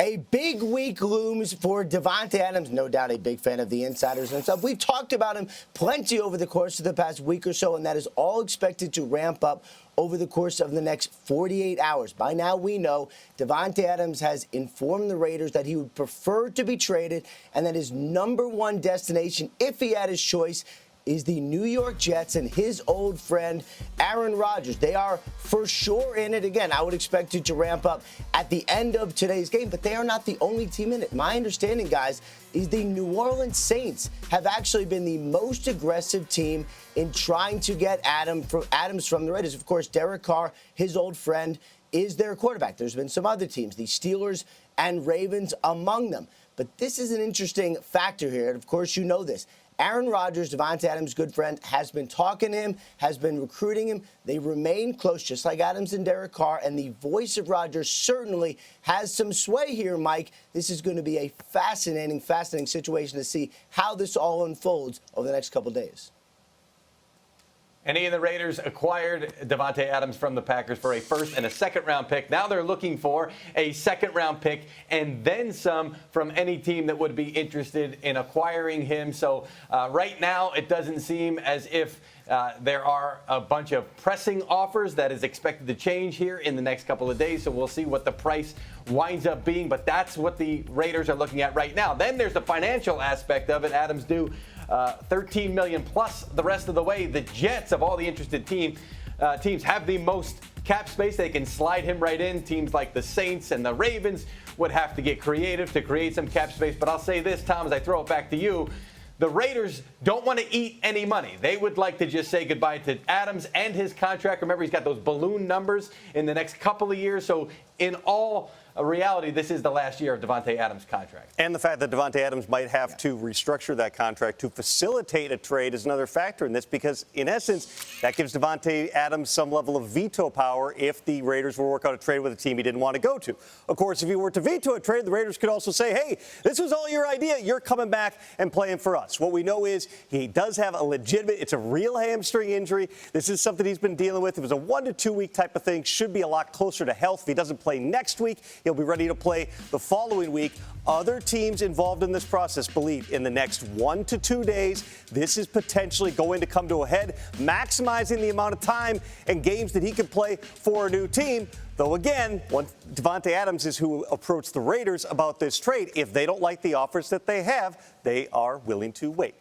A big week looms for Davante Adams, no doubt a big fan of the insiders and stuff. We've talked about him plenty over the course of the past week or so, and that is all expected to ramp up over the course of the next 48 hours. By now, we know Davante Adams has informed the Raiders that he would prefer to be traded and that his number one destination, if he had his choice, is the New York Jets and his old friend Aaron Rodgers. They are for sure in it. Again, I would expect it to ramp up at the end of today's game, but they are not the only team in it. My understanding, guys, is the New Orleans Saints have actually been the most aggressive team in trying to get Adams from the Raiders. Of course, Derek Carr, his old friend, is their quarterback. There's been some other teams, the Steelers and Ravens among them. But this is an interesting factor here. And of course, you know this. Aaron Rodgers, Davante Adams' good friend, has been talking to him, has been recruiting him. They remain close, just like Adams and Derek Carr. And the voice of Rodgers certainly has some sway here, Mike. This is going to be a fascinating situation to see how this all unfolds over the next couple days. And the Raiders acquired Davante Adams from the Packers for a first and a second-round pick. Now they're looking for a second-round pick and then some from any team that would be interested in acquiring him. So right now it doesn't seem as if there are a bunch of pressing offers that is expected to change here in the next couple of days. So we'll see what the price winds up being. But that's what the Raiders are looking at right now. Then there's the financial aspect of it. Adams due $13 million plus the rest of the way. The Jets, of all the interested teams, have the most cap space. They can slide him right in. Teams like the Saints and the Ravens would have to get creative to create some cap space. But I'll say this, Tom, as I throw it back to you, the Raiders don't want to eat any money. They would like to just say goodbye to Adams and his contract. Remember, he's got those balloon numbers in the next couple of years. So in all reality, this is the last year of Davante Adams' contract. And the fact that Davante Adams might have to restructure that contract to facilitate a trade is another factor in this, because in essence, that gives Davante Adams some level of veto power if the Raiders were to work out a trade with a team he didn't want to go to. Of course, if he were to veto a trade, the Raiders could also say, hey, this was all your idea. You're coming back and playing for us. What we know is he does have a legitimate, it's a real hamstring injury. This is something he's been dealing with. It was a 1 to 2 week type of thing. Should be a lot closer to health. If he doesn't play next week, he'll be ready to play the following week. Other teams involved in this process believe in the next 1 to 2 days, this is potentially going to come to a head, maximizing the amount of time and games that he can play for a new team. Though again, Davante Adams is who approached the Raiders about this trade. If they don't like the offers that they have, they are willing to wait.